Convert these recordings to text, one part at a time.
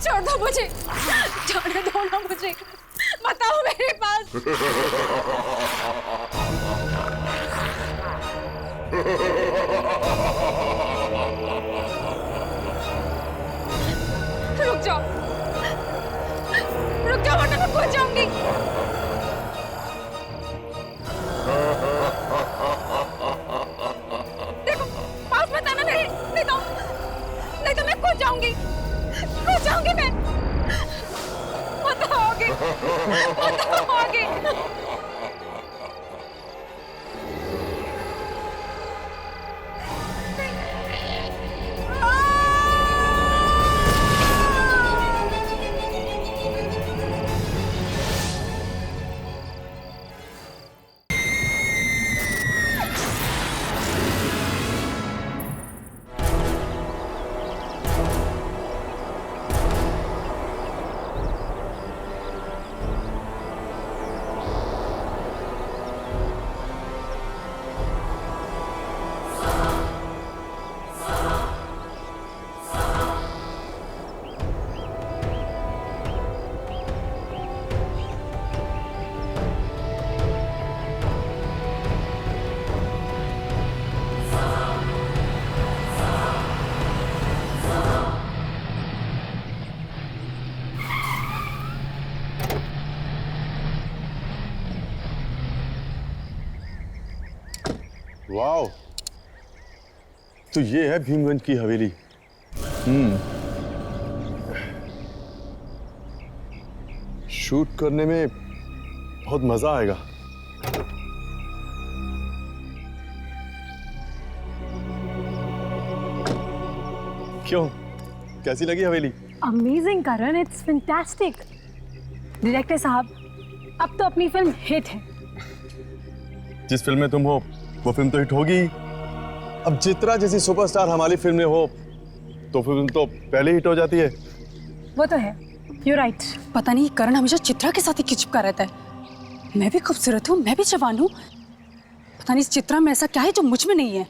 छोड़ दो मुझे, जाने दो ना मुझे, बताओ मेरे पास। रुक जाओ, रुक जाओ वरना मैं खो जाऊंगी। देखो पास मत आना मेरे, नहीं तो मैं खो जाऊंगी मैं। बताओगे। वाओ, तो ये है भीमगंज की हवेली। शूट करने में बहुत मजा आएगा। क्यों, कैसी लगी हवेली? Amazing Karan, it's fantastic. Director साहब, अब तो अपनी फिल्म हिट है। जिस फिल्म में तुम हो वो फिल्म तो हिट होगी। अब चित्रा जैसी सुपरस्टार हमारी फिल्म में हो तो फिल्म तो पहले हिट हो जाती है। वो तो है, यू राइट। पता नहीं करण हमेशा चित्रा के साथ ही चिपका रहता है। मैं भी खूबसूरत हूँ, मैं भी जवान हूँ, पता नहीं इस चित्रा में ऐसा क्या है जो मुझ में नहीं है।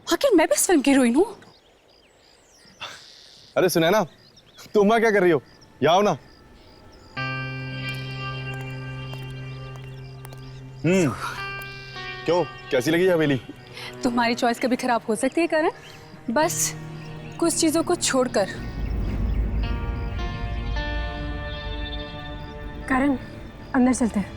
आखिर मैं भी इस फिल्म की हीरोइन हूँ। अरे सुनैना, तुम वहां क्या कर रही हो? यहाँ आओ ना। क्यों, कैसी लगी हवेली? तुम्हारी चॉइस कभी खराब हो सकती है करण, बस कुछ चीजों को छोड़कर। करण, अंदर चलते हैं।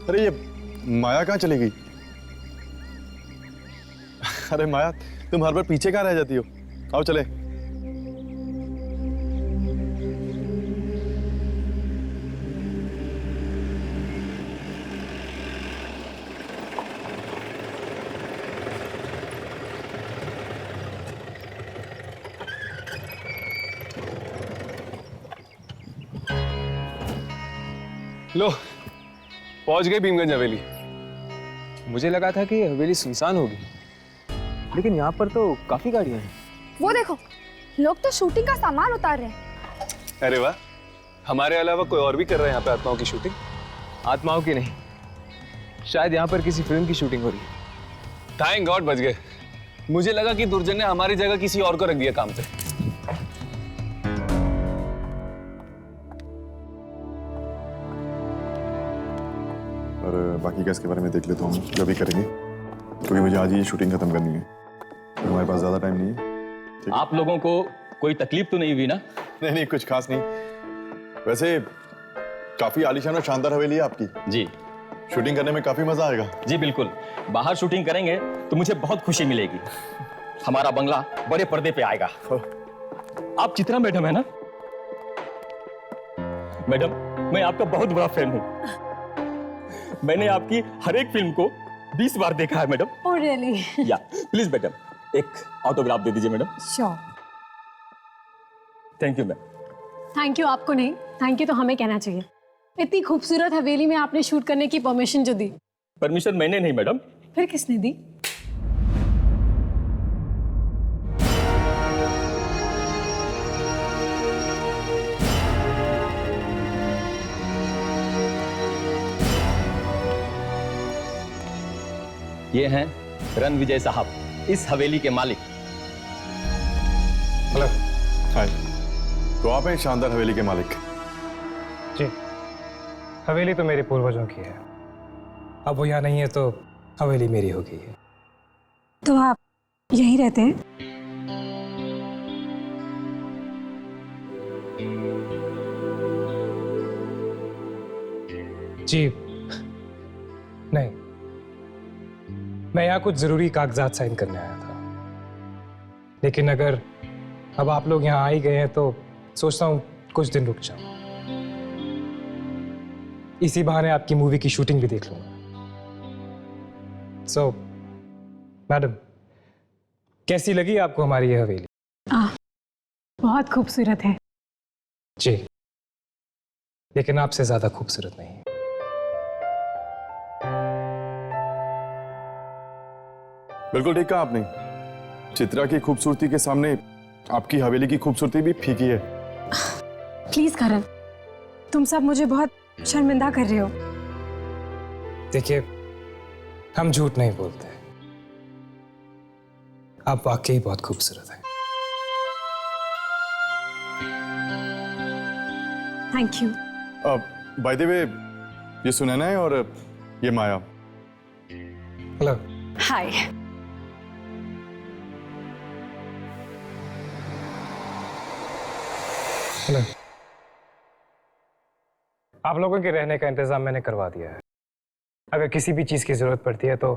अरे ये माया कहाँ चली गई? अरे माया, तुम हर बार पीछे कहाँ रह जाती हो? आओ चले। लो, पहुंच गए भीमगंज हवेली। मुझे लगा था कि हवेली सुनसान होगी, लेकिन यहाँ पर तो काफी गाड़ियां हैं। वो देखो, लोग तो शूटिंग का सामान उतार रहे हैं। अरे वाह, हमारे अलावा कोई और भी कर रहे हैं यहाँ पे आत्माओं की शूटिंग? आत्माओं की नहीं, शायद यहाँ पर किसी फिल्म की शूटिंग हो रही है। थैंक गॉड बच गए। मुझे लगा कि दुर्जन ने हमारी जगह किसी और को रख दिया काम पे। और बाकी केस के बारे में देख लेता हूँ जो भी करेंगे, क्योंकि मुझे आज ही शूटिंग खत्म करनी है। हमारे पास ज्यादा टाइम नहीं है। आप लोगों को कोई तकलीफ तो नहीं हुई ना? नहीं, कुछ खास नहीं। वैसे काफी आलीशान और शानदार हवेली है आपकी। जी, शूटिंग करने में काफी मजा आएगा। जी बिल्कुल। बाहर शूटिंग करेंगे तो मुझे बहुत खुशी मिलेगी। हमारा बंगला बड़े पर्दे पे आएगा। आप चित्रा मैडम है ना? मैडम, मैं आपका बहुत बड़ा फैन हूँ। मैंने आपकी हर एक फिल्म को 20 बार देखा है मैडम। Oh really? या प्लीज मैडम, एक ऑटोग्राफ दे दीजिए madam. Sure. Thank you ma'am. Thank you आपको नहीं, थैंक यू तो हमें कहना चाहिए। इतनी खूबसूरत हवेली में आपने शूट करने की परमिशन जो दी। परमिशन मैंने नहीं मैडम। फिर किसने दी? ये हैं रणविजय साहब, इस हवेली के मालिक। हेलो। हाय। तो आप हैं शानदार हवेली के मालिक? जी, हवेली तो मेरे पूर्वजों की है। अब वो यहाँ नहीं है तो हवेली मेरी हो गई है। तो आप यहीं रहते हैं? जी नहीं, मैं यहाँ कुछ जरूरी कागजात साइन करने आया था, लेकिन अगर अब आप लोग यहाँ आ ही गए हैं तो सोचता हूँ कुछ दिन रुक जाऊं। इसी बहाने आपकी मूवी की शूटिंग भी देख लूंगा। सो मैडम, कैसी लगी आपको हमारी ये हवेली? बहुत खूबसूरत है। जी, लेकिन आपसे ज्यादा खूबसूरत नहीं। बिल्कुल ठीक कहा आपने। चित्रा की खूबसूरती के सामने आपकी हवेली की खूबसूरती भी फीकी है। प्लीज करण, तुम सब मुझे बहुत शर्मिंदा कर रहे हो। देखिए, हम झूठ नहीं बोलते, आप वाकई बहुत खूबसूरत हैं। Thank you. By the way, ये सुनैना है और ये माया। हेलो। हाय। हेलो। आप लोगों के रहने का इंतजाम मैंने करवा दिया है। अगर किसी भी चीज की जरूरत पड़ती है तो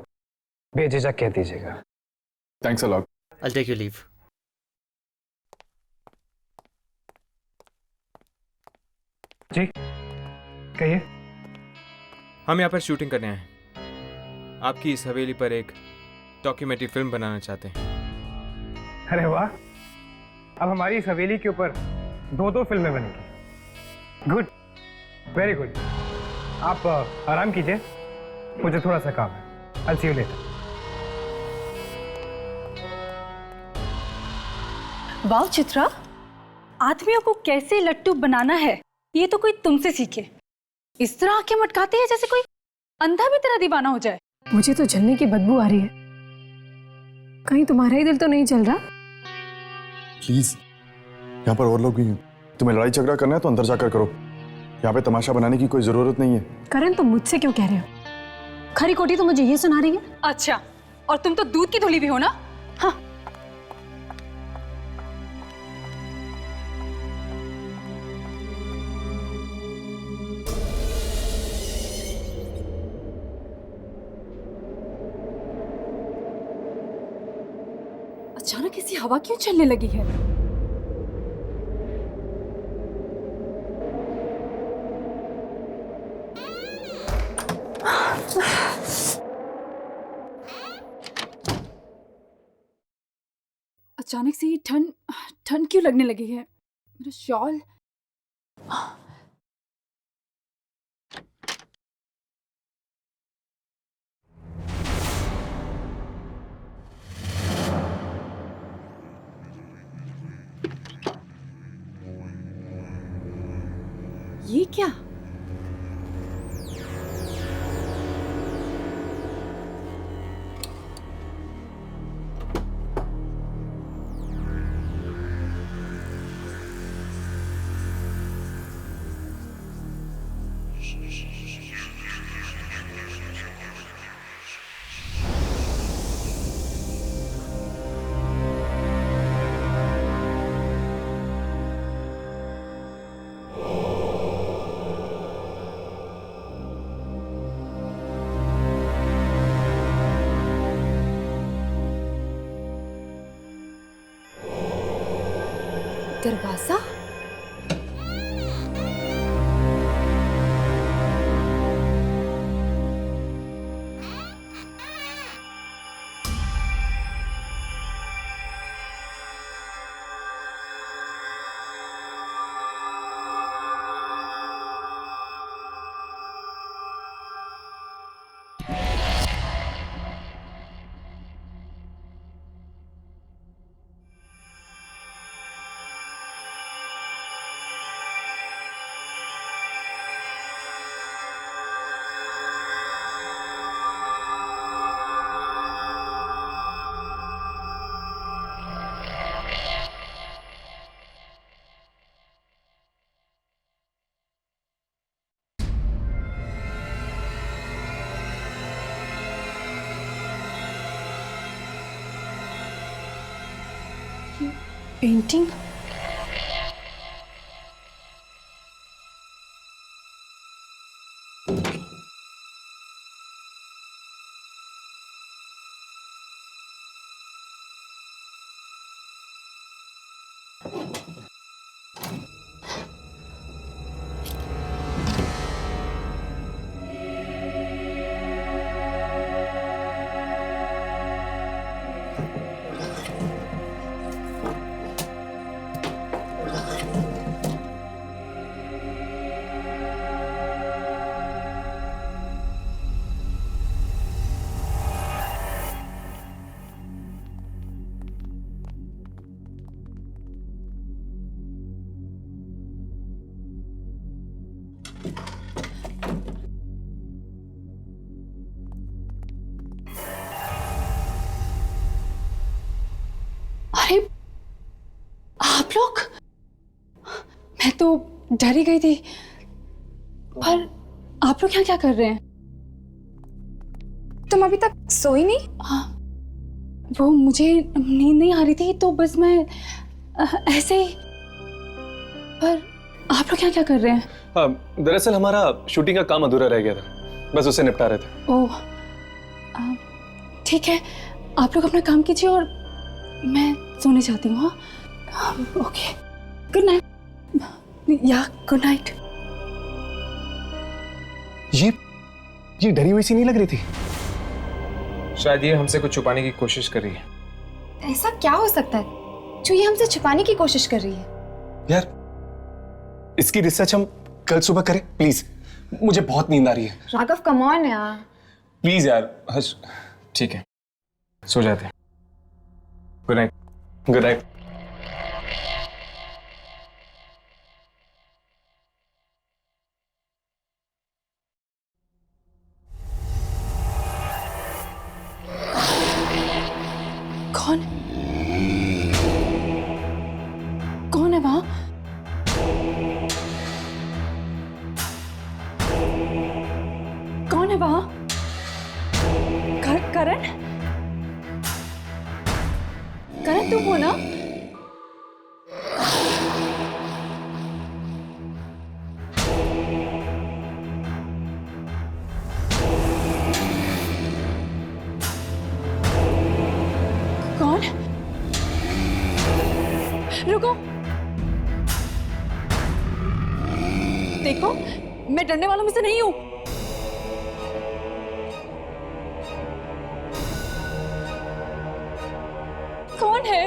बेझिझक कह दीजिएगा। Thanks a lot. I'll take your leave. जी कहिए। हम यहाँ पर शूटिंग करने आए हैं। आपकी इस हवेली पर एक डॉक्यूमेंट्री फिल्म बनाना चाहते हैं। अरे वाह, अब हमारी इस हवेली के ऊपर 2 फिल्में बनेगी। Good, very good. आप आराम कीजिए, मुझे थोड़ा सा काम है। I'll see you later. वाह चित्रा, आदमियों को कैसे लट्टू बनाना है ये तो कोई तुमसे सीखे। इस तरह आंखें मटकाते हैं जैसे कोई अंधा भी तेरा दीवाना हो जाए। मुझे तो जलने की बदबू आ रही है। कहीं तुम्हारा ही दिल तो नहीं जल रहा? प्लीज, यहाँ पर और लोग भी हैं। तुम्हें लड़ाई झगड़ा करना है तो अंदर जाकर करो। यहाँ पे तमाशा बनाने की कोई जरूरत नहीं है। करण, तुम मुझसे क्यों कह रहे हो? खरी कोटी तो मुझे ये सुना रही है। अच्छा, और तुम तो दूध की धुली भी हो ना। हाँ। अचानक ऐसी हवा क्यों चलने लगी है? अचानक से ये ठंड ठंड क्यों लगने लगी है? मेरा शॉल। ये क्या? दरवाजा? पेंटिंग? अरे आप लोग, मैं तो डर ही गई थी। पर आप लोग यहाँ क्या कर रहे हैं? तुम अभी तक सोई नहीं? हाँ, वो मुझे नींद नहीं आ रही थी तो बस मैं ऐसे ही। पर आप लोग यहाँ क्या कर रहे हैं? दरअसल हमारा शूटिंग का काम अधूरा रह गया था, बस उसे निपटा रहे थे। ओह, ठीक है, आप लोग अपना काम कीजिए और मैं सोने जाती हूँ। हाँ, ओके, गुड नाइट। या गुड नाइट। ये डरी हुई सी नहीं लग रही थी? शायद ये हमसे कुछ छुपाने की कोशिश कर रही है। ऐसा क्या हो सकता है जो ये हमसे छुपाने की कोशिश कर रही है? यार, इसकी रिसर्च हम कल सुबह करें प्लीज, मुझे बहुत नींद आ रही है। राघव कम ऑन यार। प्लीज यार, हर्ष। ठीक है, सो जाते हैं। Good night. Good night. कौन कौन है वहां? कौन है वहां? करण? करण तुम हो ना? कौन? रुको, देखो मैं डरने वालों में से नहीं हूं। कौन है?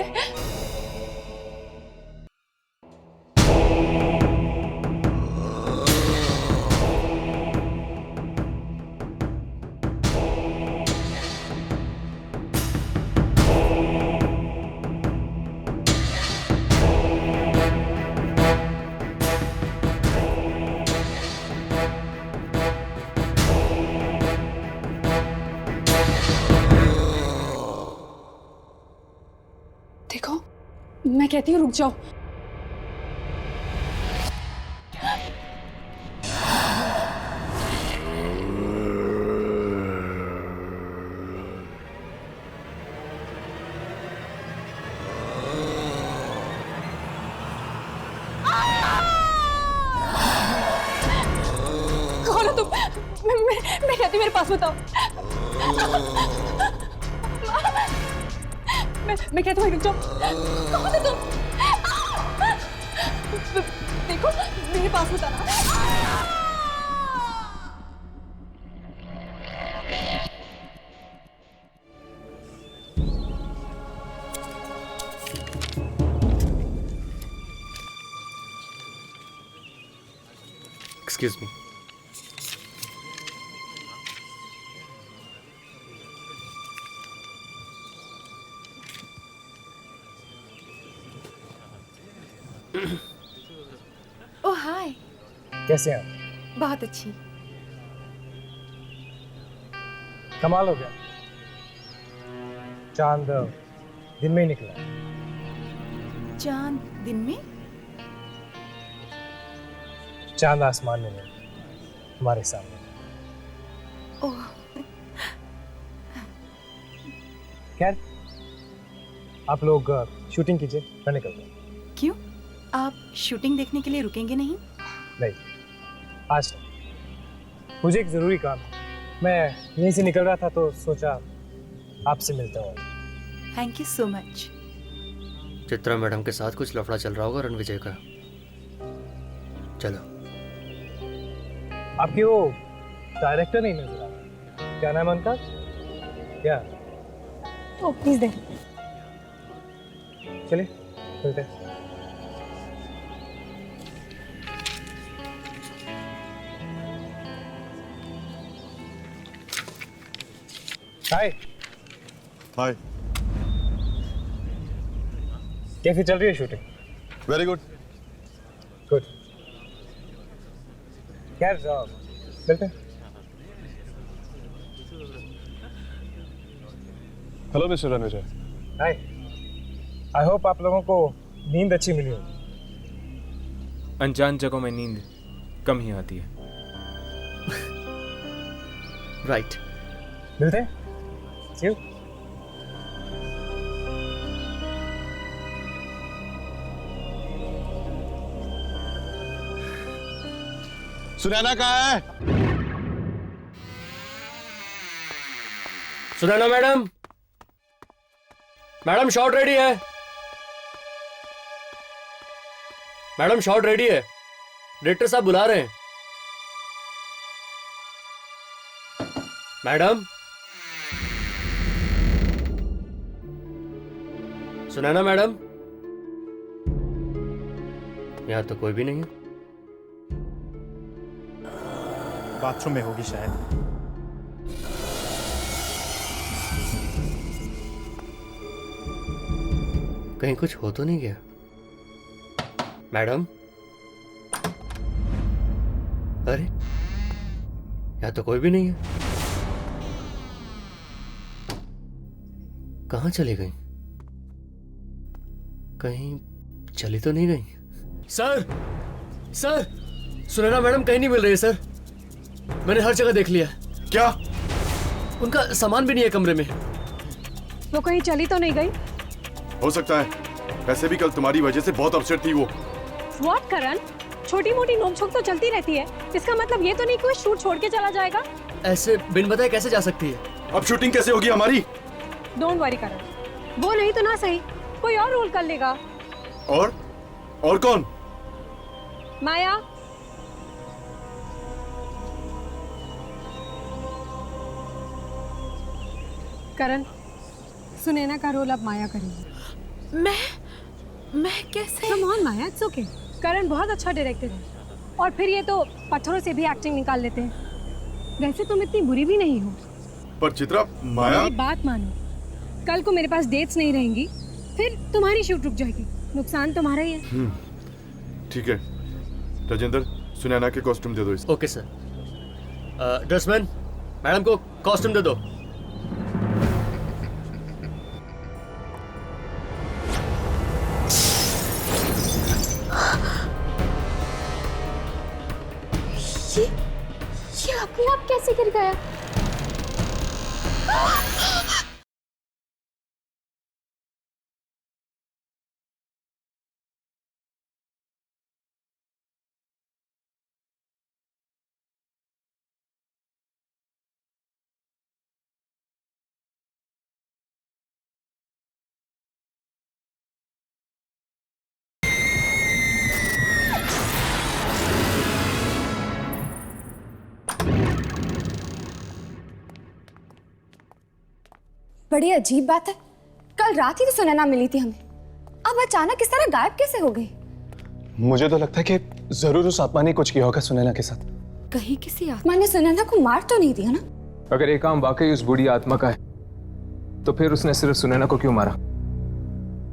देखो, मैं कहती हूँ रुक जाओ। कौन हो तुम? मैं कहती हूँ मेरे पास बताओ। मैं कहती हूँ रुक जाओ। कौन है तुम? देखो मेरे पास बताना। Excuse me. Oh hi. कैसे हैं आप? बहुत अच्छी। कमाल हो गया, चांद दिन में ही निकला। चांद दिन में? चांद आसमान में नहीं, हमारे सामने। ओह खैर, आप लोग शूटिंग कीजिए, मैं निकल रहा हूँ। क्यों? आप शूटिंग देखने के लिए रुकेंगे नहीं? नहीं, आज नहीं। मुझे एक ज़रूरी काम है। मैं यहीं से निकल रहा था तो सोचा आपसे मिलता हूँ। Thank you so much. Chitra madam के साथ कुछ लफड़ा चल रहा होगा रणविजय का। चलो। आपकी वो डायरेक्टर नहीं नजर आ रहा, क्या नाम है उनका? क्या? ओ प्लीज दे। चलिए मिलते हैं। हाय। हाय। कैसी चल रही है शूटिंग? Very good. गुड। खैर मिलते हैं। Hello mister Ranvijay. Hi. I hope आप लोगों को नींद अच्छी मिली हो। अनजान जगहों में नींद कम ही आती है। राइट। मिलते हैं। See you. सुनैना कहाँ है? Sunaina madam, madam shot ready है। मैडम शॉट रेडी है, डायरेक्टर साहब बुला रहे हैं। मैडम, सुनैना मैडम, यहां तो कोई भी नहीं है। बाथरूम में होगी शायद। कहीं कुछ हो तो नहीं गया? मैडम, अरे यहां तो कोई भी नहीं है। कहां चली गई? कहीं चली तो नहीं गई? सर, सर, सुनैना मैडम कहीं नहीं मिल रही है सर। मैंने हर जगह देख लिया। क्या? उनका सामान भी नहीं है कमरे में। वो कहीं चली तो नहीं गई? हो सकता है, वैसे भी कल तुम्हारी वजह से बहुत अपसेट थी वो। व्हाट करण? छोटी मोटी नोकझोंक तो चलती रहती है, इसका मतलब ये तो नहीं कि वो शूट छोड़ के चला जाएगा। ऐसे बिन बताए कैसे जा सकती है? अब शूटिंग कैसे होगी हमारी? डोंट वरी करण, वो नहीं तो ना सही, कोई और रोल कर लेगा। और कौन? माया। करण, सुनैना का रोल अब माया करेगी। मैं कैसे? Come on Maya, it's okay. Karan बहुत अच्छा डायरेक्टर है, और फिर ये तो पत्थरों से भी एक्टिंग निकाल लेते हैं। वैसे तुम इतनी बुरी भी नहीं हो। पर चित्रा, माया। मेरी बात मानो, कल को मेरे पास डेट्स नहीं रहेंगी, फिर तुम्हारी शूट रुक जाएगी, नुकसान तुम्हारा ही है। ठीक है राजेंद्र, सुनैना के कॉस्ट्यूम दे दो इसको। Okay sir. ड्रेसमैन, मैडम को कॉस्ट्यूम दे दो। ये अपने आप कैसे गिर गया? बड़ी अजीब बात है, कल रात ही तो सुनैना मिली थी हमें, अब अचानक इस तरह गायब कैसे हो गई? मुझे तो लगता है कि जरूर उस आत्मा ने कुछ किया होगा सुनैना के साथ। कहीं किसी आत्मा ने सुनैना को मार तो नहीं दिया ना? अगर ये काम वाकई उस बूढ़ी आत्मा का है, तो फिर उसने सिर्फ सुनैना को क्यों मारा,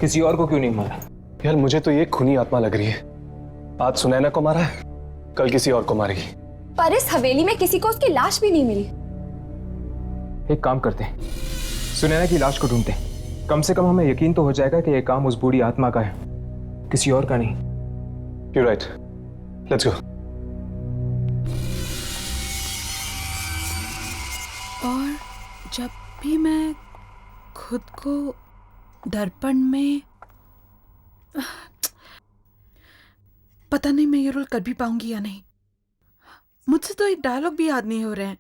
किसी और को क्यों नहीं मारा? यार मुझे तो ये खूनी आत्मा लग रही है। आज सुनैना को मारा है, कल किसी और को मारेगी। पर इस हवेली में किसी को उसकी लाश भी नहीं मिली। एक काम करते हैं, सुनैना की लाश को ढूंढते हैं। कम से कम हमें यकीन तो हो जाएगा कि यह काम उस बूढ़ी आत्मा का है, किसी और का नहीं। You're right. Let's go. और जब भी मैं खुद को दर्पण में पता नहीं मैं ये रोल कर भी पाऊंगी या नहीं। मुझसे तो एक डायलॉग भी याद नहीं हो रहे हैं।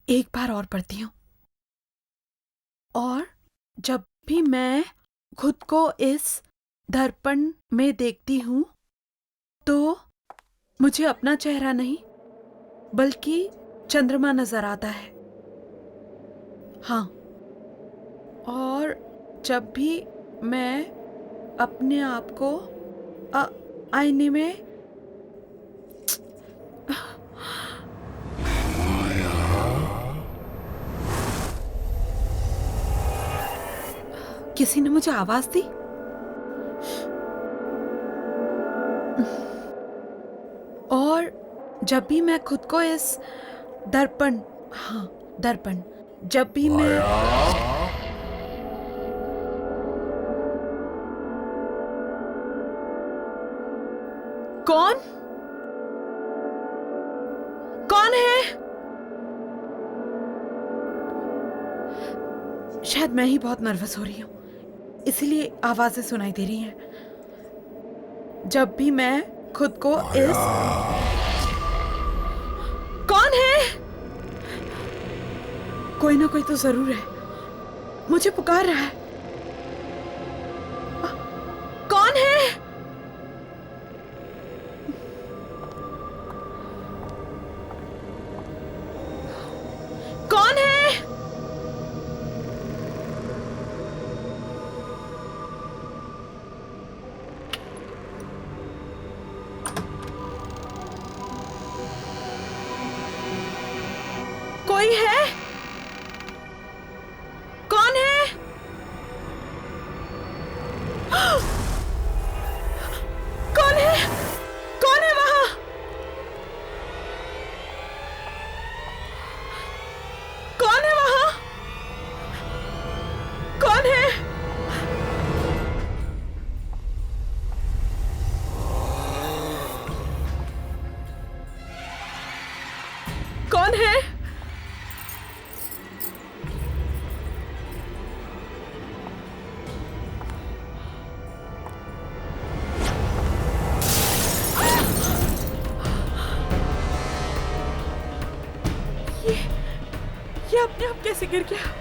एक बार और पढ़ती हूँ। और जब भी मैं खुद को इस दर्पण में देखती हूँ तो मुझे अपना चेहरा नहीं बल्कि चंद्रमा नजर आता है। हाँ, और जब भी मैं अपने आप को आईने में किसी ने मुझे आवाज दी। और जब भी मैं खुद को इस दर्पण, हाँ दर्पण, जब भी मैं कौन है? शायद मैं ही बहुत नर्वस हो रही हूं, इसीलिए आवाजें सुनाई दे रही हैं। जब भी मैं खुद को इस कौन है? कोई ना कोई तो जरूर है, मुझे पुकार रहा है। कौन है? कौन है? कोई है? कौन है? कौन है? कौन है वहां? कौन है वहां? कौन है? कौन है? ये अपने आप कैसे गिर गया?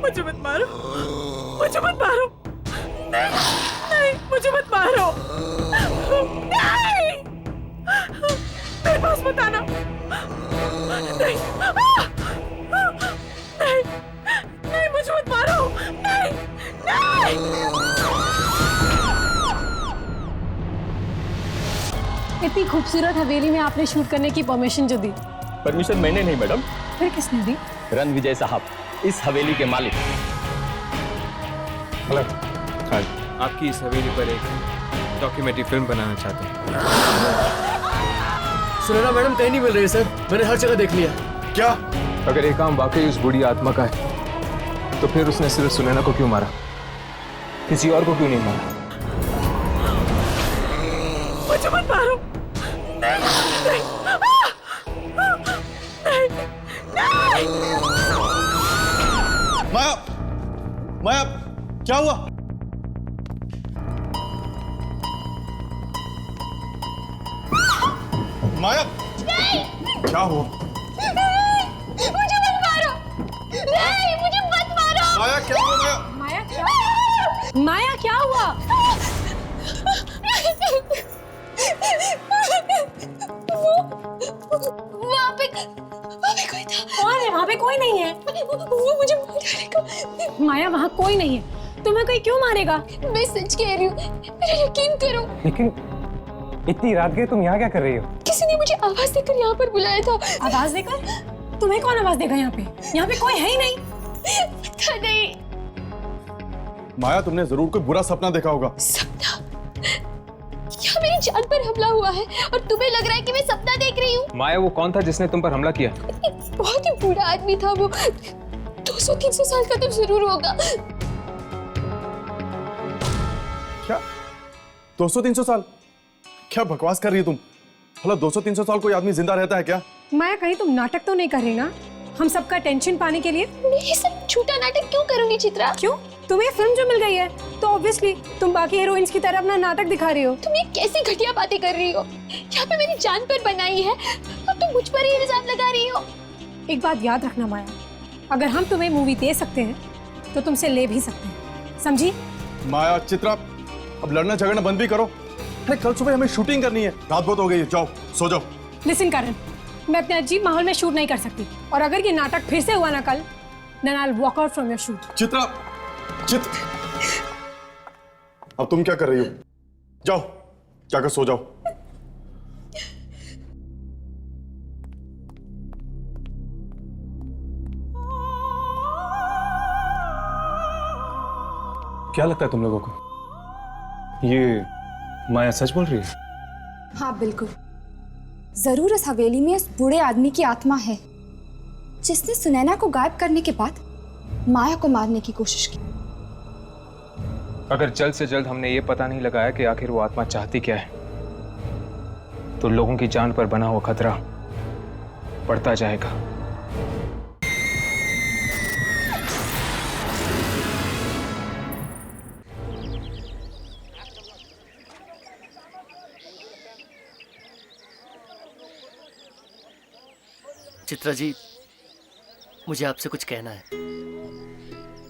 मुझे मत मारो, मुझे मत मारो, नहीं, नहीं, मुझे मत मारो, नहीं, मेरे पास मत आना, नहीं, नहीं, नहीं, मुझे मत मारो, नहीं, नहीं। इतनी खूबसूरत हवेली में आपने शूट करने की परमिशन जो दी? परमिशन मैंने नहीं मैडम, फिर किसने दी? रणविजय साहब, इस हवेली के मालिक। हाँ, आपकी इस हवेली पर एक डॉक्यूमेंट्री फिल्म बनाना चाहते हैं। सुनैना मैडम कहीं नहीं मिल रही है सर, मैंने हर जगह देख लिया। क्या? अगर ये काम वाकई उस बूढ़ी आत्मा का है तो फिर उसने सिर्फ सुनैना को क्यों मारा, किसी और को क्यों नहीं मारा? मुझे मत मारो, नहीं, नहीं, नहीं, नहीं। माया, माया, क्या हुआ? माया, क्या हुआ? मुझे मत मारो, नहीं, मुझे मत मारो। माया, क्या हुआ? माया, माया क्या? माया क्या हुआ? वहाँ पे कोई था। कौन है? वहाँ पे कोई नहीं है। वो मुझे मार डालेगा। माया वहाँ कोई नहीं है। तुम्हें कोई क्यों मारेगा? मैं सच कह रही हूँ, मेरा यकीन करो। लेकिन इतनी रात गए तुम यहाँ क्या कर रही हो? किसी ने मुझे आवाज देकर यहाँ पर बुलाया था। आवाज देकर? तुम्हें कौन आवाज देगा यहाँ पे? यहाँ पे कोई है ही नहीं। पता नहीं। माया, तुमने जरूर कोई बुरा सपना देखा होगा। सपना? यहाँ मेरी जान पर हमला हुआ है और तुम्हें लग रहा है कि मैं सपना देख रही हूँ? माया, वो कौन था जिसने तुम पर हमला किया? बहुत ही बूढ़ा आदमी था वो। 200-300 साल का तो जरूर होगा। क्या 200-300 साल? क्या बकवास कर रही है तुम? भला 200-300 साल कोई आदमी जिंदा रहता है क्या? माया, कहीं तुम नाटक तो नहीं कर रही ना? हम सबका टेंशन पाने के लिए? मैं ये सब झूठा नाटक क्यों करूंगी चित्रा? क्यों? तुम्हें फिल्म जो मिल गई है तो ऑब्वियसली तुम बाकी हीरोइंस की तरह अपना नाटक दिखा रही हो। तुम ये कैसी घटिया बातें कर रही हो? यहाँ पे मेरी जान पर बनाई है और तुम मुझ पर ही इल्जाम लगा रही हो। एक बात याद रखना माया, अगर हम तुम्हें मूवी दे सकते हैं तो तुमसे ले भी सकते हैं, समझी? माया, चित्रा, अब लड़ना झगड़ना बंद भी करो। अरे कल सुबह हमें शूटिंग करनी है, रात बहुत हो गई है, जाओ सो जाओ। लिसन करण, मैं अपने अजीब माहौल में शूट नहीं कर सकती, और अगर ये नाटक फिर से हुआ ना कल, then I'll walk out from your shoot। Chitra, अब तुम क्या कर रही हो? जाओ, जाकर सो जाओ। क्या लगता है तुम लोगों को, ये माया सच बोल रही है? हाँ बिल्कुल, जरूर इस हवेली में उस बूढ़े आदमी की आत्मा है जिसने सुनैना को गायब करने के बाद माया को मारने की कोशिश की। अगर जल्द से जल्द हमने ये पता नहीं लगाया कि आखिर वो आत्मा चाहती क्या है, तो लोगों की जान पर बना हुआ खतरा बढ़ता जाएगा। चित्रा जी, मुझे आपसे कुछ कहना है।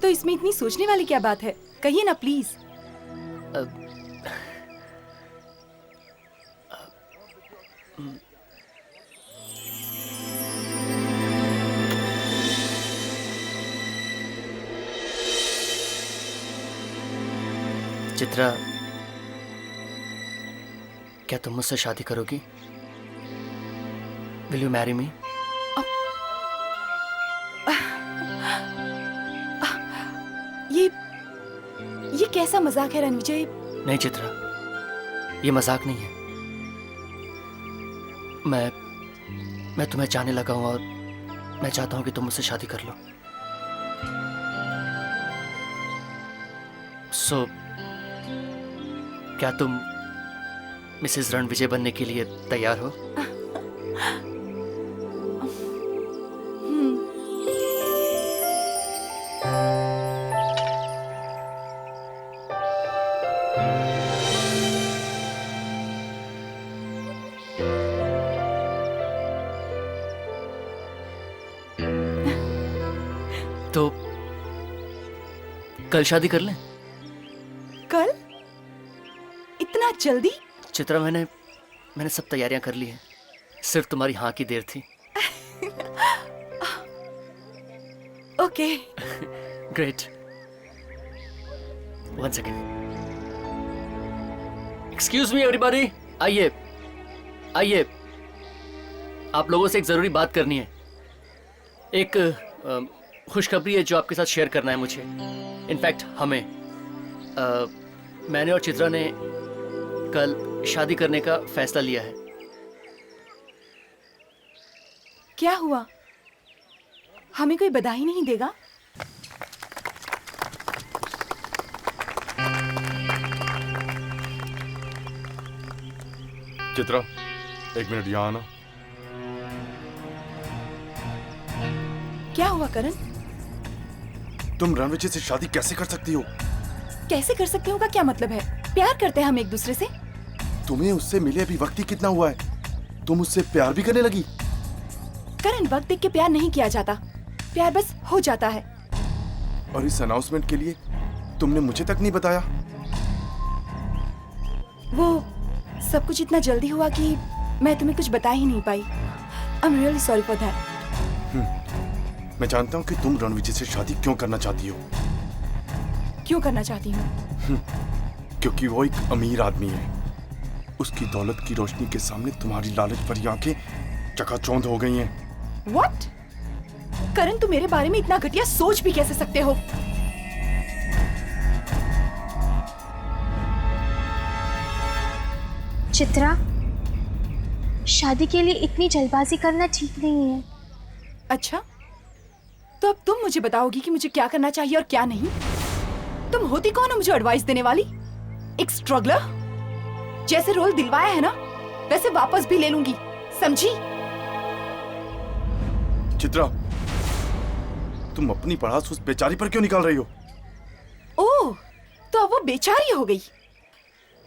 तो इसमें इतनी सोचने वाली क्या बात है? कहिए ना प्लीज। चित्रा, क्या तुम मुझसे शादी करोगी? Will you marry me? ये कैसा मजाक है रणविजय? नहीं चित्रा, ये मजाक नहीं है। मैं तुम्हें चाहने लगा हूं और मैं चाहता हूं कि तुम मुझसे शादी कर लो। क्या तुम मिसेस रणविजय बनने के लिए तैयार हो? तो कल शादी कर लें? कल? इतना जल्दी? चित्रा, मैंने सब तैयारियां कर ली हैं, सिर्फ तुम्हारी हाँ की देर थी। Okay. Great. 1 second. Excuse me everybody, आइए। आप लोगों से एक जरूरी बात करनी है। एक खुशखबरी है जो आपके साथ शेयर करना है मुझे। इनफैक्ट हमें मैंने और चित्रा ने कल शादी करने का फैसला लिया है। क्या हुआ? हमें कोई बधाई नहीं देगा? चित्रा, 1 मिनट यहाँ आना। क्या हुआ करण? तुम रणविजय से शादी कैसे कर सकती हो? कैसे कर सकती हूँ का क्या मतलब है? प्यार करते हैं हम एक दूसरे से। तुम्हें उससे मिले अभी वक्त ही कितना हुआ है, तुम उससे प्यार भी करने लगी? करण, वक्त देख के प्यार नहीं किया जाता, प्यार बस हो जाता है। और इस अनाउंसमेंट के लिए तुमने मुझे तक नहीं बताया? वो सब कुछ इतना जल्दी हुआ कि मैं तुम्हें कुछ बता ही नहीं पाई। I am really sorry for that. मैं जानता हूँ कि तुम रणविजय से शादी क्यों करना चाहती हो। क्यों करना चाहती हूँ? क्योंकि वो एक अमीर आदमी है। उसकी दौलत की रोशनी के सामने तुम्हारी लालच भरी आंखें चकाचौंध हो गई हैं। व्हाट? करण, तुम मेरे बारे में इतना घटिया सोच भी कैसे सकते हो? चित्रा, शादी के लिए इतनी जल्दबाजी करना ठीक नहीं है। अच्छा, तो अब तुम मुझे बताओगी कि मुझे क्या करना चाहिए और क्या नहीं? तुम होती कौन हो मुझे एडवाइस देने वाली? एक स्ट्रगलर? जैसे रोल दिलवाया है ना, वैसे वापस भी ले लूंगी, समझी? चित्रा, तुम अपनी पढ़ास उस बेचारी पर क्यों निकाल रही हो? ओह, तो अब वो बेचारी हो गई।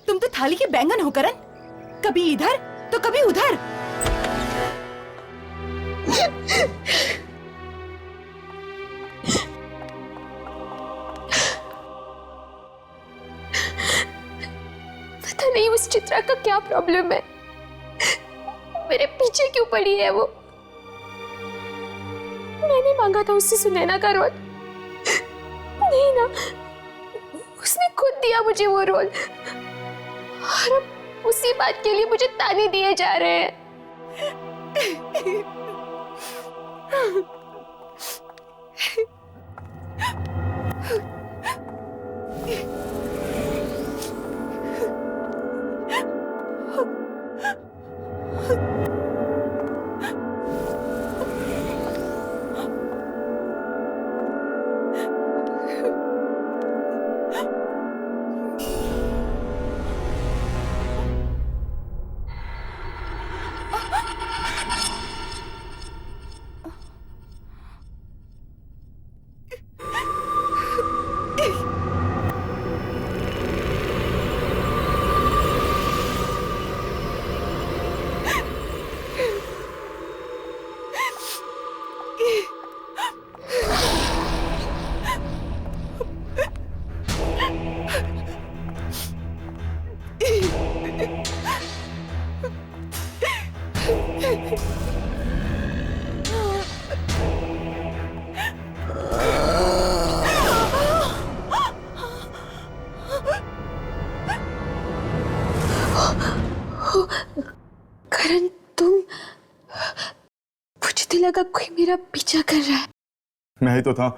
तुम तो थाली के बैंगन हो करण, कभी इधर तो कभी उधर। पता नहीं उस चित्रा का क्या प्रॉब्लम है, मेरे पीछे क्यों पड़ी है वो। मैंने मांगा था उससे सुनैना का रोल, नहीं ना, उसने खुद दिया मुझे वो रोल, और अब उसी बात के लिए मुझे ताने दिए जा रहे हैं। करण, तुम, मुझे तो लगा कोई मेरा पीछा कर रहा है। मैं ही तो था,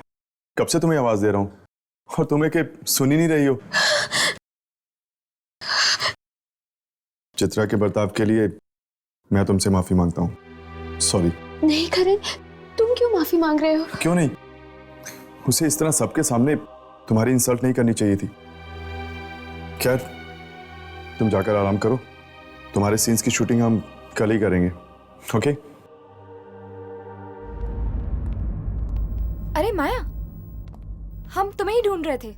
कब से तुम्हें आवाज दे रहा हूँ और तुम्हें के सुन ही नहीं रही हो। चित्रा के बर्ताव के लिए मैं तुमसे माफी मांगता हूँ। सॉरी। नहीं करण, तुम क्यों माफी मांग रहे हो? क्यों नहीं, उसे इस तरह सबके सामने तुम्हारी इंसल्ट नहीं करनी चाहिए थी। खैर, तुम जाकर आराम करो, तुम्हारे सीन्स की शूटिंग हम कल ही करेंगे। ओके? अरे माया, हम तुम्हें ही ढूंढ रहे थे।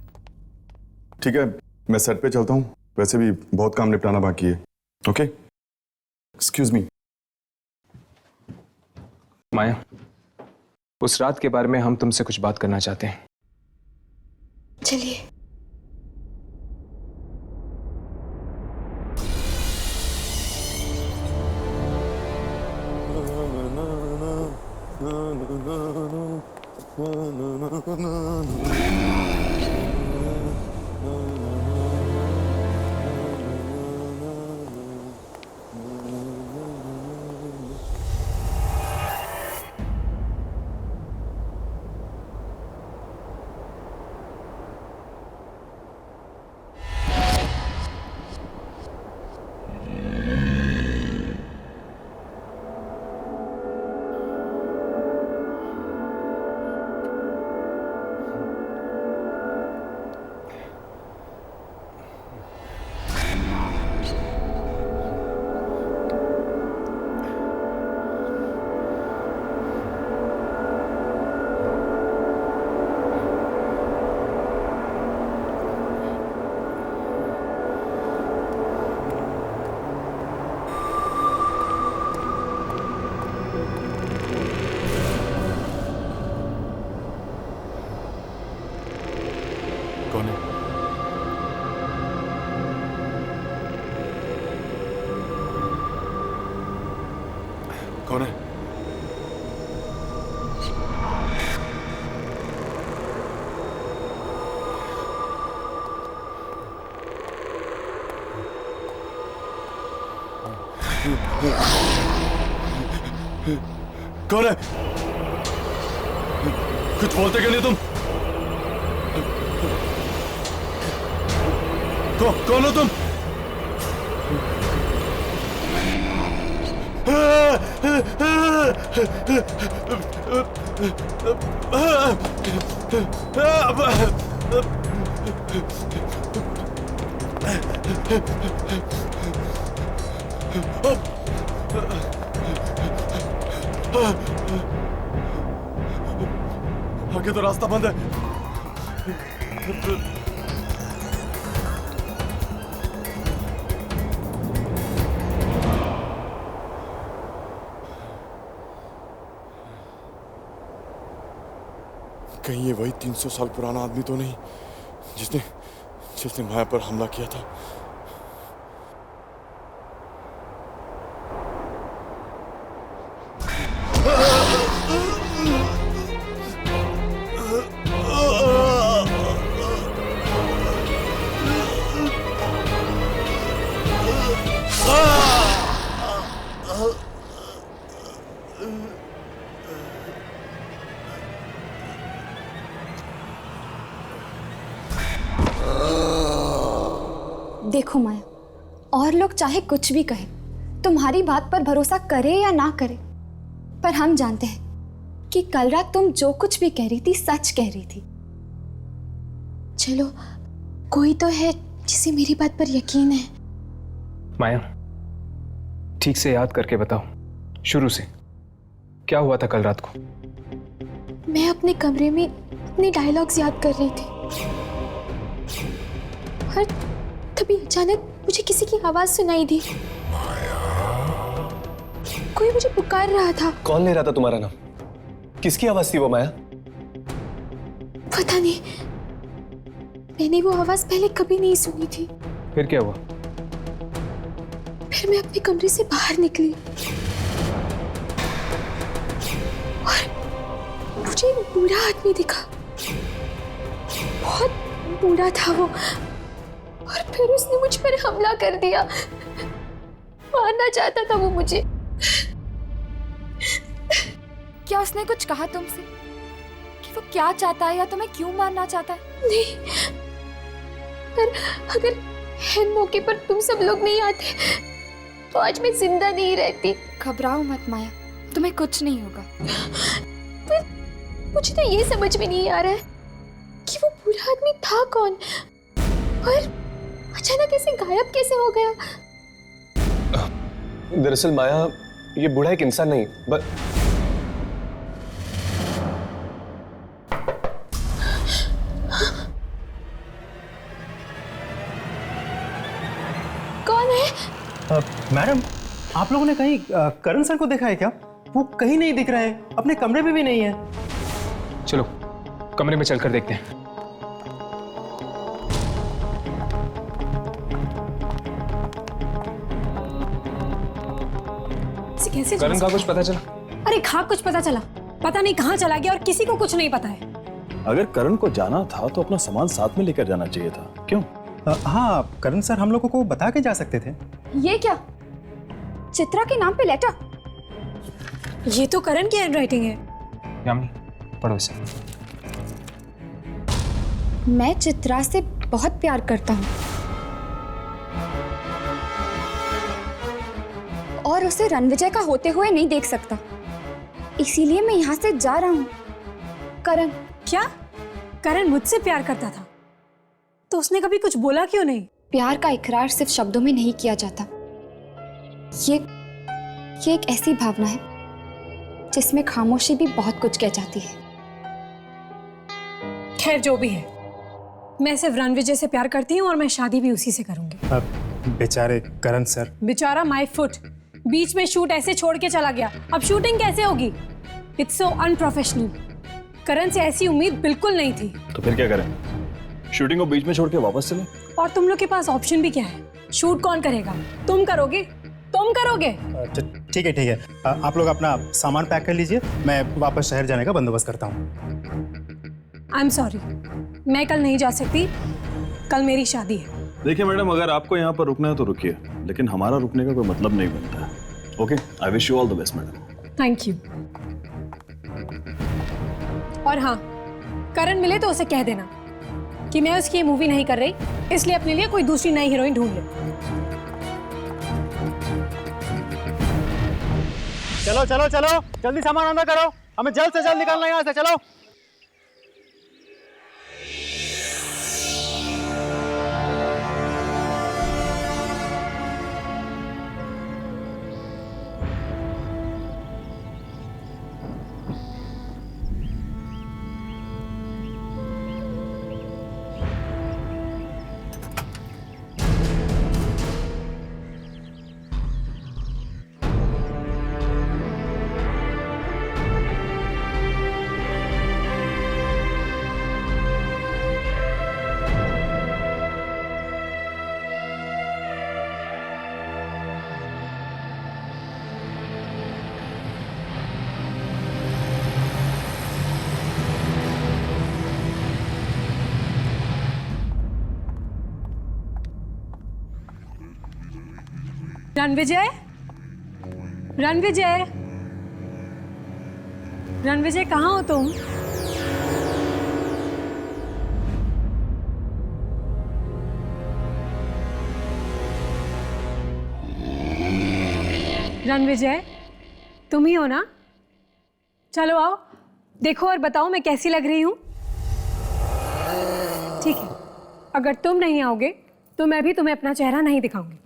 ठीक है, मैं सेट पे चलता हूँ, वैसे भी बहुत काम निपटाना बाकी है। ओके? Excuse me. माया, उस रात के बारे में हम तुमसे कुछ बात करना चाहते हैं। चलिए। कौन है? कौन है? कुछ बोलते क्यों नहीं तुम? कौन हो तुम? आगे तो रास्ता बंद है। कहीं ये वही 300 साल पुराना आदमी तो नहीं जिसने माया पर हमला किया था? देखो माया, और लोग चाहे कुछ भी कहे, तुम्हारी बात पर भरोसा करे या ना करे, पर हम जानते हैं कि कल रात तुम जो कुछ भी कह रही थी सच कह रही थी। चलो, कोई तो है जिसे मेरी बात पर यकीन है। माया, ठीक से याद करके बताओ, शुरू से क्या हुआ था कल रात को? मैं अपने कमरे में अपने डायलॉग्स याद कर रही थी और तभी अचानक मुझे किसी की आवाज सुनाई दी। कोई मुझे पुकार रहा था। कौन ले रहा था तुम्हारा नाम? किसकी आवाज थी वो माया? पता नहीं, मैंने वो आवाज पहले कभी नहीं सुनी थी। फिर क्या हुआ? फिर मैं अपने कमरे से बाहर निकली और मुझे एक बूढ़ा आदमी दिखा। बहुत बूढ़ा था वो, और फिर उसने मुझ पर हमला कर दिया। मारना चाहता था वो मुझे। क्या उसने कुछ कहा तुमसे कि वो क्या चाहता है या तुम्हें क्यों मारना चाहता है? नहीं, पर अगर हैन मौके पर तुम सब लोग नहीं आते तो आज मैं जिंदा नहीं रहती। घबराओ मत माया, तुम्हें कुछ नहीं होगा। पर मुझे तो ये समझ में नहीं आ रहा है कि वो बूढ़ा आदमी था कौन, और अचानक ऐसे गायब कैसे हो गया? दरअसल माया, ये बूढ़ा एक इंसान नहीं कौन है? मैडम, आप लोगों ने कहीं करण सर को देखा है क्या? वो कहीं नहीं दिख रहे हैं, अपने कमरे में भी नहीं है। चलो कमरे में चलकर देखते हैं। कैसे करण का कुछ पता चला? अरे हाँ, कुछ पता चला, पता नहीं कहाँ चला गया और किसी को कुछ नहीं पता है। अगर करण को जाना था तो अपना सामान साथ में लेकर जाना चाहिए था। क्यों? हाँ, करण सर हम लोगों को बता के जा सकते थे। ये क्या? चित्रा के नाम पे लेटर? ये तो करण की हैंडराइटिंग है। यामिनी, पढ़ो इसे। मैं चित्रा से बहुत प्यार करता हूँ और उसे रणविजय का होते हुए नहीं देख सकता, इसीलिए मैं यहाँ से जा रहा हूँ। करण। क्या? करण मुझसे प्यार करता था तो उसने कभी कुछ बोला क्यों नहीं? प्यार का इकरार सिर्फ शब्दों में नहीं किया जाता। ये एक ऐसी भावना है जिसमें खामोशी भी बहुत कुछ कह जाती है। खैर, जो भी है, मैं सिर्फ रणविजय से प्यार करती हूँ और मैं शादी भी उसी से करूंगी। बेचारे करण सर। बेचारा माय फुट, बीच में शूट ऐसे छोड़ के चला गया, अब शूटिंग कैसे होगी? It's so unprofessional. करण से ऐसी उम्मीद बिल्कुल नहीं थी। तो फिर क्या करें? शूटिंग को बीच में छोड़ के वापस चले? और तुम लोग के पास ऑप्शन भी क्या है? शूट कौन करेगा? तुम करोगे? तुम करोगे? ठीक है। आप लोग अपना सामान पैक कर लीजिए, मैं वापस शहर जाने का बंदोबस्त करता हूँ। आई एम सॉरी, मैं कल नहीं जा सकती, कल मेरी शादी है। देखिए मैडम, अगर आपको यहाँ पर रुकना है तो रुकिए, लेकिन हमारा रुकने का कोई मतलब नहीं बनता है। Okay, I wish you all the best madam. Thank you. और हाँ, करण मिले तो उसे कह देना कि मैं उसकी ये मूवी नहीं कर रही, इसलिए अपने लिए कोई दूसरी नई हीरोइन ढूंढ ले। चलो चलो चलो, जल्दी सामान अंदर करो, हमें जल्द से जल्द निकलना है यहाँ से। चलो रणविजय, रणविजय, रणविजय कहाँ हो तुम? रणविजय, तुम ही हो ना? चलो आओ, देखो और बताओ मैं कैसी लग रही हूँ। ठीक है, अगर तुम नहीं आओगे तो मैं भी तुम्हें अपना चेहरा नहीं दिखाऊंगी।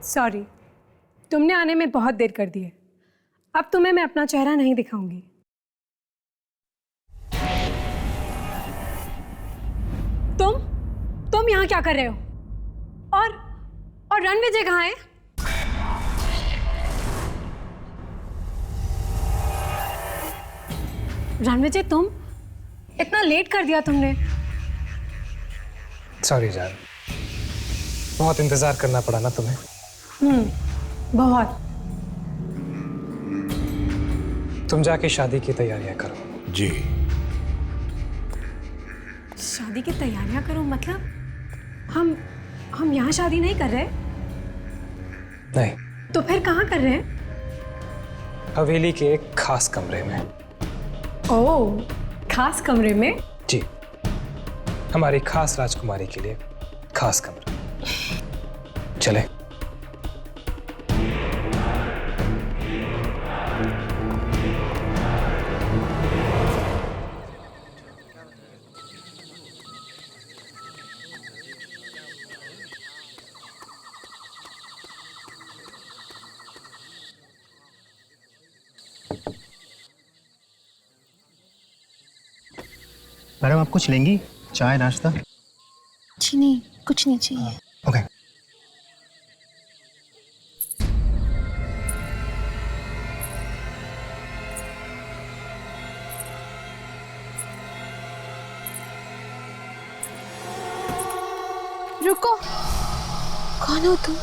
सॉरी, तुमने आने में बहुत देर कर दी है। अब तुम्हें मैं अपना चेहरा नहीं दिखाऊंगी। तुम यहाँ क्या कर रहे हो? और रणविजय कहाँ है? रणविजय, तुम इतना लेट कर दिया तुमने। सॉरी जान, बहुत इंतजार करना पड़ा ना तुम्हें। बहुत। तुम जाके शादी की तैयारियां करो। जी। शादी की तैयारियां करो मतलब हम यहाँ शादी नहीं कर रहे? नहीं। तो फिर कहाँ कर रहे हैं? हवेली के एक खास कमरे में। ओह, खास कमरे में? जी, हमारी खास राजकुमारी के लिए खास कमरा। चले। मैडम, आप कुछ लेंगी? चाय, नाश्ता? जी नहीं, कुछ नहीं चाहिए। ओके। रुको, कौन हो तुम?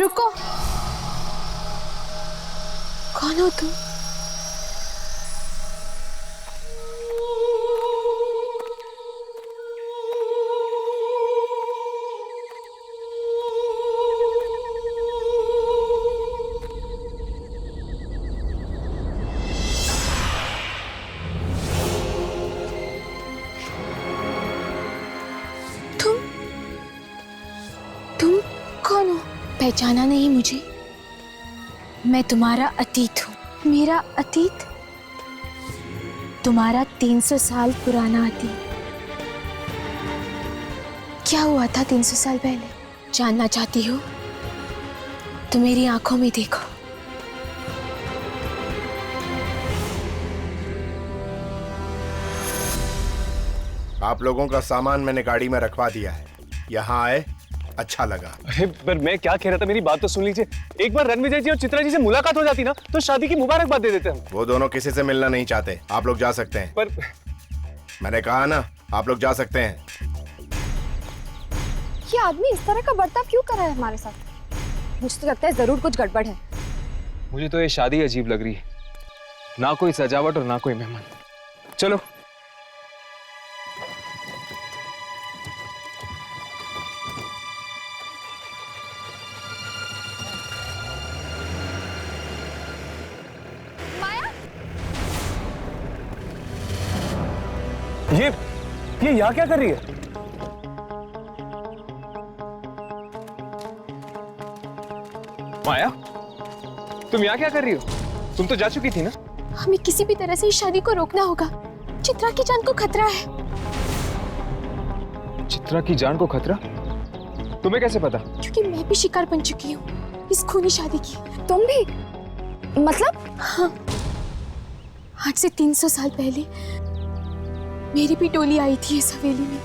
रुको, कौन हो तुम? तुम कौन हो? पहचाना नहीं मुझे? मैं तुम्हारा अतीत हूँ। मेरा अतीत? तुम्हारा 300 साल पुराना अतीत। क्या हुआ था 300 साल पहले? जानना चाहती हो तो मेरी आंखों में देखो। आप लोगों का सामान मैंने गाड़ी में रखवा दिया है। यहाँ आए, अच्छा लगा। अरे पर मैं क्या कह रहा था, मेरी बात तो सुन लीजिए। एक बार रणविजय जी और चित्रा जी से मुलाकात हो जाती ना तो शादी की मुबारकबाद दे देते हम। वो दोनों किसी से मिलना नहीं चाहते। आप लोग जा सकते हैं। पर मैंने कहा ना, आप लोग जा सकते हैं। ये आदमी इस तरह का बर्ताव क्यों कर रहा है हमारे साथ? मुझे तो लगता है जरूर कुछ गड़बड़ है। मुझे तो ये शादी अजीब लग रही है, ना कोई सजावट और ना कोई मेहमान। चलो। ये यहाँ क्या कर रही है? माया, तुम यहाँ क्या कर रही हो? तुम तो जा चुकी थी ना? हमें किसी भी तरह से इस शादी को रोकना होगा। चित्रा की जान को खतरा है। चित्रा की जान को खतरा? तुम्हें कैसे पता? क्योंकि मैं भी शिकार बन चुकी हूँ इस खूनी शादी की। तुम भी? मतलब? हाँ, आज से 300 साल पहले मेरी भी टोली आई थी इस हवेली में।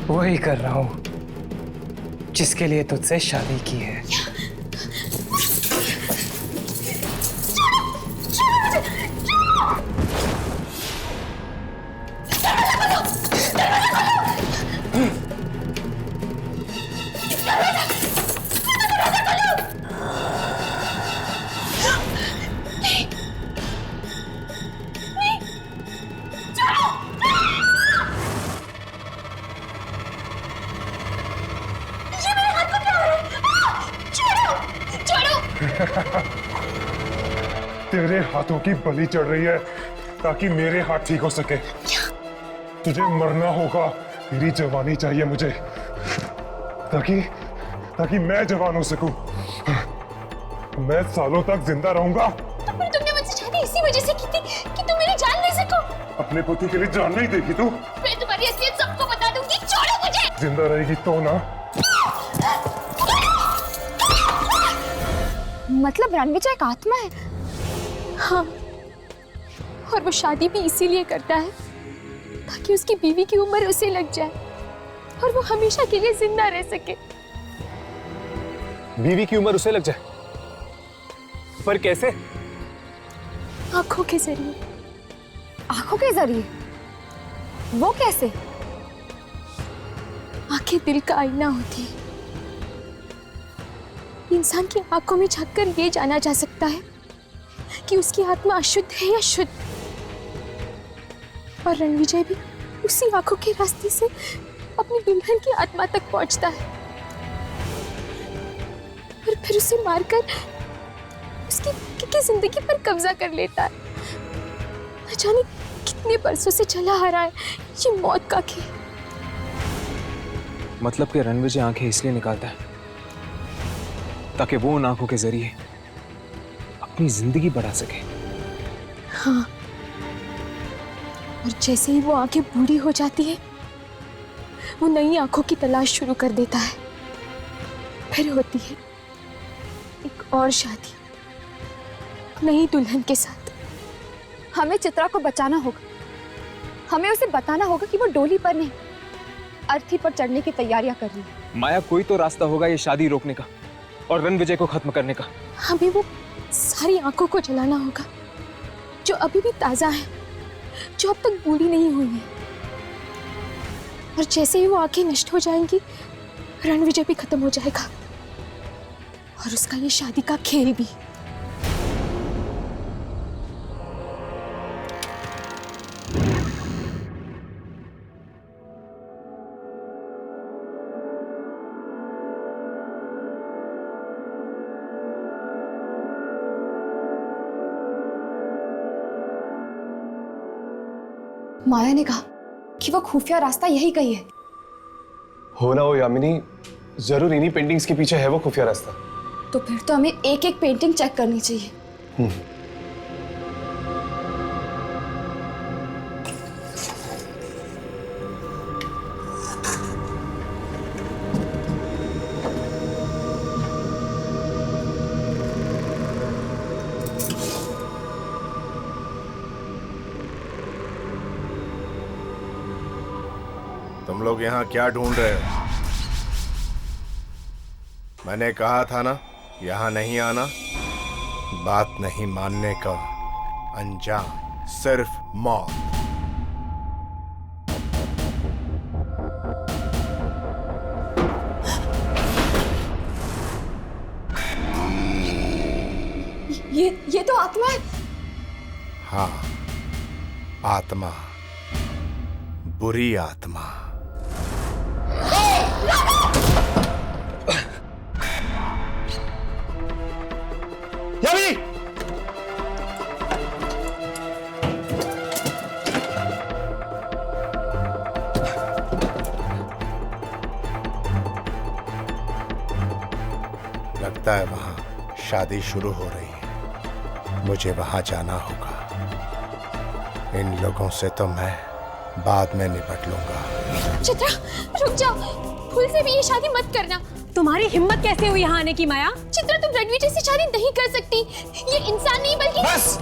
वही कर रहा हूँ जिसके लिए तुझसे शादी की है। तेरे हाथों की बलि चढ़ रही है ताकि मेरे हाथ ठीक हो सके। तुझे मरना होगा, तेरी जवानी चाहिए मुझे ताकि मैं जवान हो सकूं। मैं सालों तक जिंदा रहूंगा। तो फिर तुमने मुझसे शादी इसी वजह से की थी कि तुम मेरी जान ले सको। अपने पति के लिए जान नहीं देगी तू? मैं तुम्हारी असलियत सबको बता दूंगी। छोड़ो मुझे। जिंदा रहेगी तो ना। मतलब रणविजय एक आत्मा है? हाँ, और वो शादी भी इसीलिए करता है ताकि उसकी बीवी की उम्र उसे लग जाए और वो हमेशा के लिए जिंदा रह सके। बीवी की उम्र उसे लग जाए? पर कैसे? आंखों के जरिए। आंखों के जरिए? वो कैसे? आंखें दिल का आईना होती है। इंसान की आंखों में झांककर ये जाना जा सकता है कि उसकी आत्मा अशुद्ध है या शुद्ध। और रणविजय भी उसी आंखों के रास्ते से अपनी दुल्हन की आत्मा तक पहुंचता है और फिर उसे मारकर उसकी जिंदगी पर कब्जा कर लेता है। न जाने कितने बरसों से चला आ रहा है ये मौत का खेल। मतलब कि रणविजय आंखें इसलिए निकालता है ताकि वो उन आंखों के जरिए अपनी जिंदगी बढ़ा सके। हाँ, और जैसे ही वो आंखें बूढ़ी हो जाती है वो नई आंखों की तलाश शुरू कर देता है। फिर होती है एक और शादी नई दुल्हन के साथ। हमें चित्रा को बचाना होगा। हमें उसे बताना होगा कि वो डोली पर नहीं, अर्थी पर चढ़ने की तैयारियां कर रही है। माया, कोई तो रास्ता होगा ये शादी रोकने का और रणविजय को खत्म करने का। हमें वो सारी आंखों को जलाना होगा जो अभी भी ताजा है, जो अब तक बूढ़ी नहीं हुई है। और जैसे ही वो आंखें नष्ट हो जाएंगी रणविजय भी खत्म हो जाएगा और उसका ये शादी का खेल भी। माया ने कहा कि वो खुफिया रास्ता यही कही है। हो ना हो यामिनी, जरूर इन्हीं पेंटिंग्स के पीछे है वो खुफिया रास्ता। तो फिर तो हमें एक एक पेंटिंग चेक करनी चाहिए। तुम लोग यहाँ क्या ढूंढ रहे हो? मैंने कहा था ना यहाँ नहीं आना। बात नहीं मानने का अंजाम सिर्फ मौत। ये तो आत्मा है। हाँ, आत्मा, बुरी आत्मा। यामिनी! लगता है वहां शादी शुरू हो रही है। मुझे वहां जाना होगा। इन लोगों से तो मैं बाद में निपट लूंगा। चित्रा, रुक जाओ। भूल से भी ये शादी मत करना। तुम्हारी हिम्मत कैसे हुई यहाँ आने की माया? चित्रा, तुम रणविजय से शादी नहीं कर सकती। ये इंसान नहीं बल्कि बस!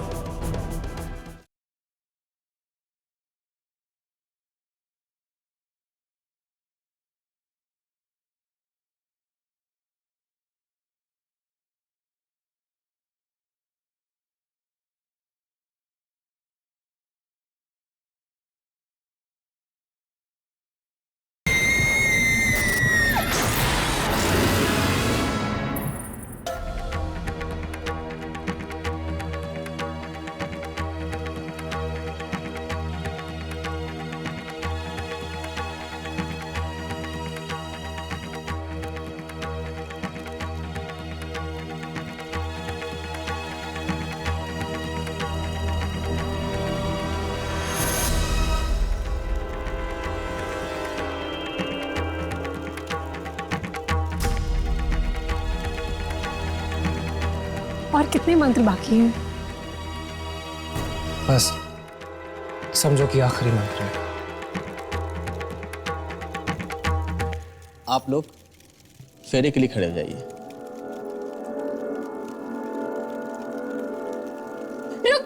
और कितने मंत्र बाकी हैं? बस समझो कि आखिरी मंत्र है। आप लोग फेरे के लिए खड़े हो जाइए।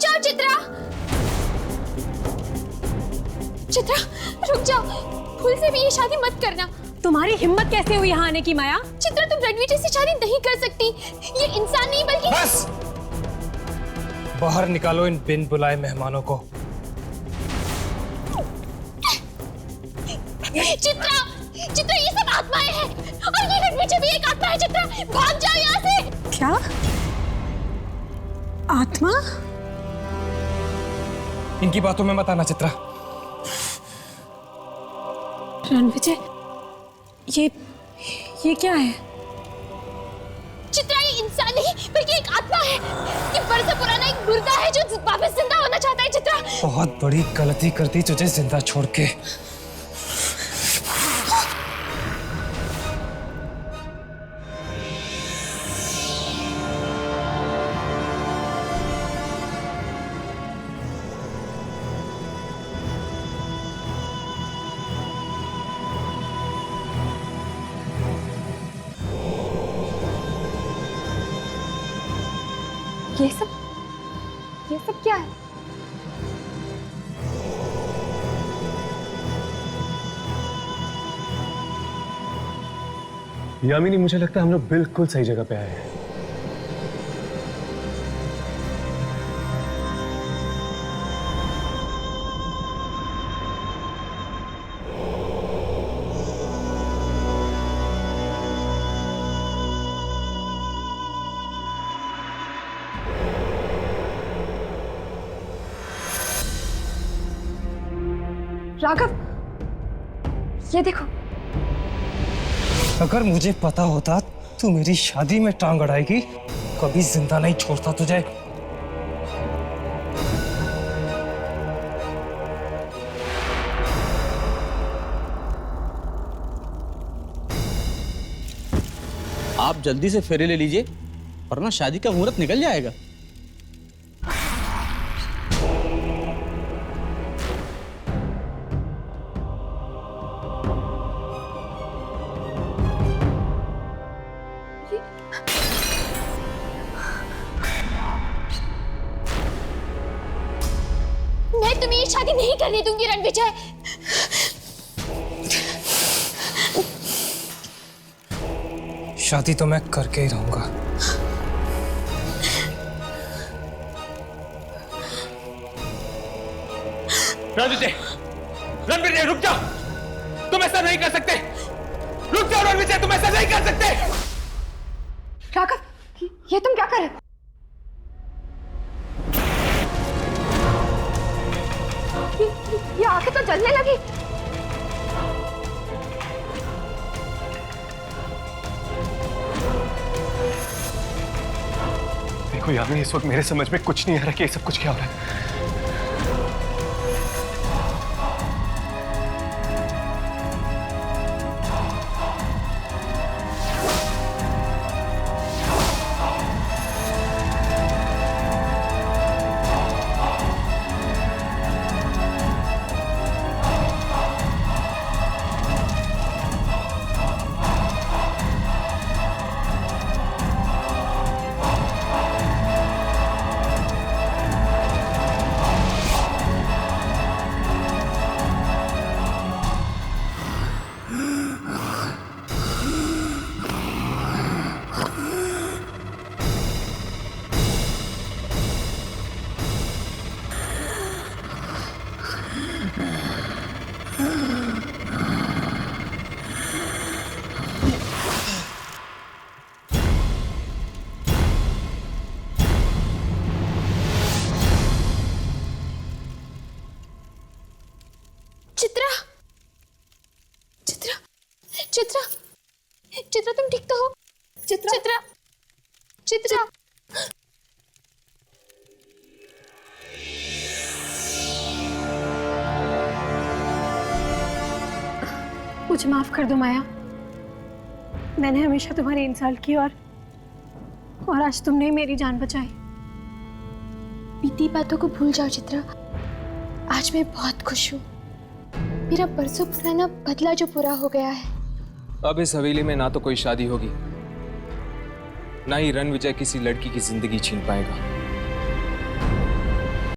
जाओ चित्रा, चित्रा रुक जाओ, भूल से भी ये शादी मत करना। तुम्हारी हिम्मत कैसे हुई यहाँ आने की माया? चित्रा तुम रणविजय से शादी नहीं कर सकती, ये इंसान नहीं बल्कि। बस बाहर निकालो इन बिन बुलाए मेहमानों को। चित्रा, चित्रा ये सब आत्माएं हैं और ये रणविजय भी एक आत्मा है। चित्रा भाग जाओ यहाँ से। क्या आत्मा? इनकी बातों में मत आना चित्रा। रणविजय, ये क्या है? चित्रा ये इंसान नहीं बल्कि एक आत्मा है। ये बरसों पुराना एक मुर्दा है जो वापस जिंदा होना चाहता है। चित्रा बहुत बड़ी गलती कर दी तुझे जिंदा छोड़ के। ये सब क्या है? यामिनी, मुझे लगता है हम लोग बिल्कुल सही जगह पे आए हैं। राघव, ये देखो। अगर मुझे पता होता तू मेरी शादी में टांग अड़ाएगी, कभी जिंदा नहीं छोड़ता तुझे। आप जल्दी से फेरे ले लीजिए वरना शादी का मुहूर्त निकल जाएगा। मैं तुम्हें ये शादी नहीं करने दूंगी रणविजय। शादी तो मैं करके ही रहूंगा। रणविजय, रणविजय रुक जाओ, तुम ऐसा नहीं कर सकते। रुक जाओ रणविजय, तुम ऐसा नहीं कर सकते। राघव, ये तुम क्या कर रहे हो? ये आंखें तो जलने लगी। देखो यामिनी, इस वक्त मेरे समझ में कुछ नहीं आ रहा कि ये सब कुछ क्या हो रहा है। चित्रा, चित्रा, चित्रा, चित्रा तुम ठीक तो हो? चित्रा, चित्रा, चित्रा। मुझे माफ कर दो माया, मैंने हमेशा तुम्हारी इंसल्ट की और आज तुमने ही मेरी जान बचाई। बीती बातों को भूल जाओ चित्रा, आज मैं बहुत खुश हूँ। मेरा बरसों पुराना बदला जो पूरा हो गया है। अब इस हवेली में ना तो कोई शादी होगी, ना ही रणविजय किसी लड़की की जिंदगी छीन पाएगा।